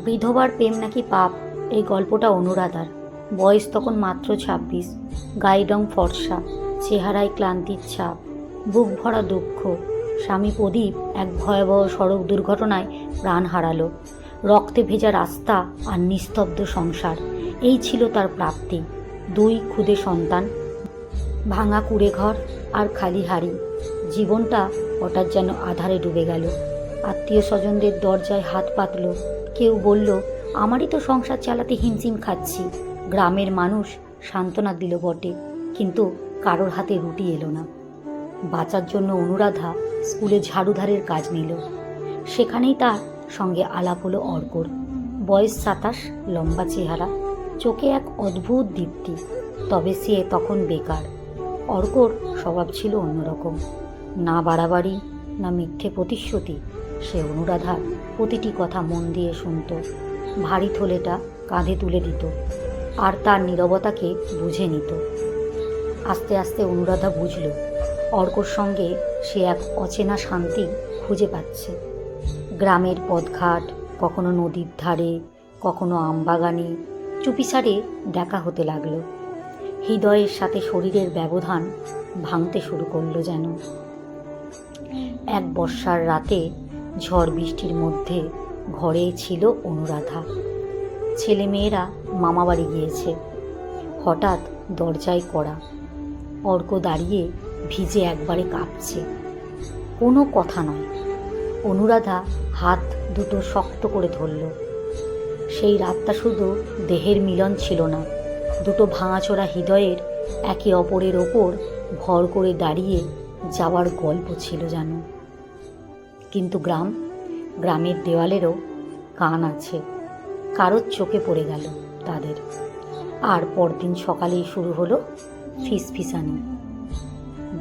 বিধবার প্রেম নাকি পাপ, এই গল্পটা অনুরাধার। বয়স তখন মাত্র ২৬। গায়ের রং ফর্সা, চেহারায় ক্লান্তির ছাপ, বুক ভরা দুঃখ। স্বামী প্রদীপ এক ভয়াবহ সড়ক দুর্ঘটনায় প্রাণ হারালো। রক্তে ভেজা রাস্তা আর নিস্তব্ধ সংসার, এই ছিল তার প্রাপ্তি। 2 ক্ষুদে সন্তান, ভাঙা কুড়ে ঘর আর খালি হাড়ি। জীবনটা হঠাৎ যেন আধারে ডুবে গেল। আত্মীয় স্বজনদের দরজায় হাত পাতল। কেউ বলল, আমারই তো সংসার চালাতে হিমশিম খাচ্ছি। গ্রামের মানুষ সান্ত্বনা দিল বটে, কিন্তু কারোর হাতে রুটি এলো না। বাঁচার জন্য অনুরাধা স্কুলে ঝাড়ুধারের কাজ নিল। সেখানেই তার সঙ্গে আলাপ হলো অর্কর। বয়স ২৭, লম্বা চেহারা, চোখে এক অদ্ভুত দীপ্তি। তবে সে তখন বেকার। অর্কর স্বভাব ছিল অন্যরকম। না বাড়াবাড়ি, না মিথ্যে প্রতিশ্রুতি। সে অনুরাধার প্রতিটি কথা মন দিয়ে শুনত, ভারী থলেটা কাঁধে তুলে দিত, আর তার নীরবতাকে বুঝে নিত। আস্তে আস্তে অনুরাধা বুঝল, অর্কর সঙ্গে সে এক অচেনা শান্তি খুঁজে পাচ্ছে। গ্রামের পথঘাট, কখনো নদীর ধারে, কখনো আমবাগানে চুপিসারে দেখা হতে লাগলো। হৃদয়ের সাথে শরীরের ব্যবধান ভাঙতে শুরু করলো যেন। এক বর্ষার রাতে ঝড় বৃষ্টির মধ্যে ঘরে ছিল অনুরাধা। ছেলে মেয়েরা মামাবাড়ি গিয়েছে। হঠাৎ দরজায় কড়া। অর্ক দাঁড়িয়ে ভিজে একবারে কাঁপছে। কোনো কথা নয়। অনুরাধা হাত দুটো শক্ত করে ধরল। সেই রাতটা শুধু দেহের মিলন ছিল না, দুটো ভাঙাচোরা হৃদয়ের একে অপরের ওপর ভর করে দাঁড়িয়ে যাওয়ার গল্প ছিল যেন। কিন্তু গ্রামের দেওয়ালেরও কান আছে। কারোর চোখে পড়ে গেল তাদের। আর পরদিন সকালেই শুরু হলো ফিসফিসানি।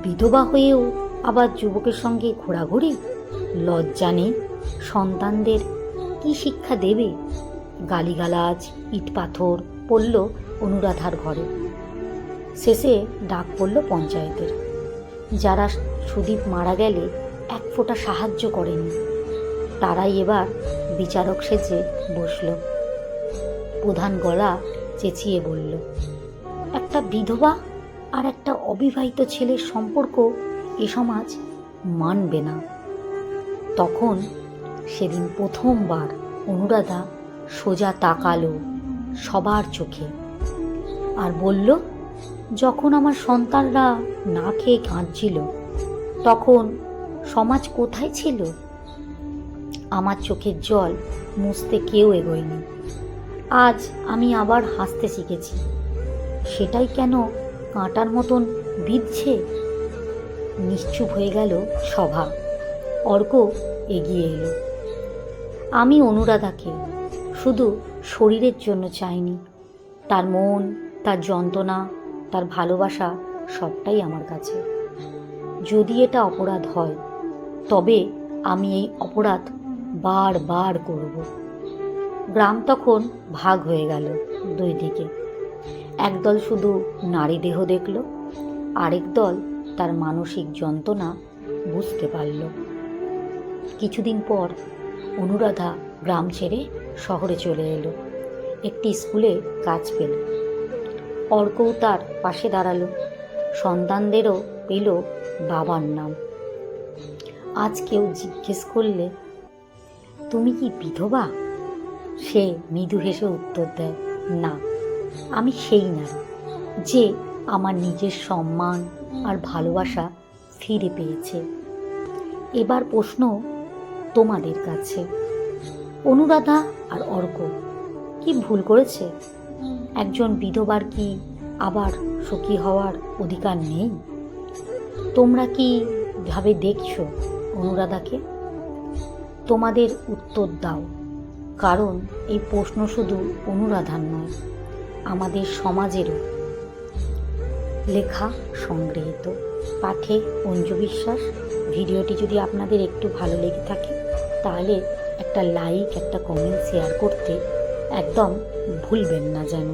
বিধবা হয়েও আবার যুবকের সঙ্গে ঘোরাঘুরি, লজ্জা নেই। সন্তানদের কি শিক্ষা দেবে? গালিগালাজ, ইট পাথর পড়ল অনুরাধার ঘরে। শেষে ডাক পড়ল পঞ্চায়েতের। যারা সুদীপ মারা গেলে এক ফোঁটা সাহায্য করেনি, তারাই এবার বিচারক সেজে বসল। প্রধান গলা চেঁচিয়ে বলল, একটা বিধবা আর একটা অবিবাহিত ছেলের সম্পর্ক এ সমাজ মানবে না। তখন সেদিন প্রথমবার অনুরাধা সোজা তাকালো সবার চোখে আর বলল, যখন আমার সন্তানরা না খেয়ে কাঁদছিল, তখন সমাজ কোথায় ছিল? আমার চোখের জল মুছতে কেউ এগোয়নি। আজ আমি আবার হাসতে শিখেছি, সেটাই কেন কাঁটার মতন বিঁধছে? নিশ্চুপ হয়ে গেল সভা। অর্ক এগিয়ে এলো। আমি অনুরাধাকে শুধু শরীরের জন্য চাইনি, তার মন, তার যন্ত্রণা, তার ভালোবাসা সবটাই আমার কাছে। যদি এটা অপরাধ হয়, তবে আমি এই অপরাধ বারবার করব। গ্রাম তখন ভাগ হয়ে গেল 2 দিকে। একদল শুধু নারী দেহ দেখল, আরেক দল তার মানসিক যন্ত্রণা বুঝতে পারল। কিছুদিন পর অনুরাধা গ্রাম ছেড়ে শহরে চলে এলো। একটি স্কুলে কাজ পেল। অর্কও তার পাশে দাঁড়ালো। সন্তানদেরও পেল বাবার নাম। আজ কেউ জিজ্ঞেস করলে, তুমি কি বিধবা? সে মৃদু হেসে উত্তর দেয়, না, আমি সেই নারী যে আমার নিজের সম্মান আর ভালোবাসা ফিরে পেয়েছে। এবার প্রশ্ন তোমাদের কাছে, অনুরাধা আর অর্ক কি ভুল করেছে? একজন বিধবার কি আবার সুখী হওয়ার অধিকার নেই? তোমরা কি ভাবে দেখছো অনুরাধাকে? তোমাদের উত্তর দাও, কারণ এই প্রশ্ন শুধু অনুরাধার নয়, আমাদের সমাজেরও। লেখা সংগৃহীত। পাঠে অঞ্জু বিশ্বাস। ভিডিওটি যদি আপনাদের একটু ভালো লেগে থাকে, তাহলে একটা লাইক, একটা কমেন্ট, শেয়ার করতে একদম ভুলবেন না যেন।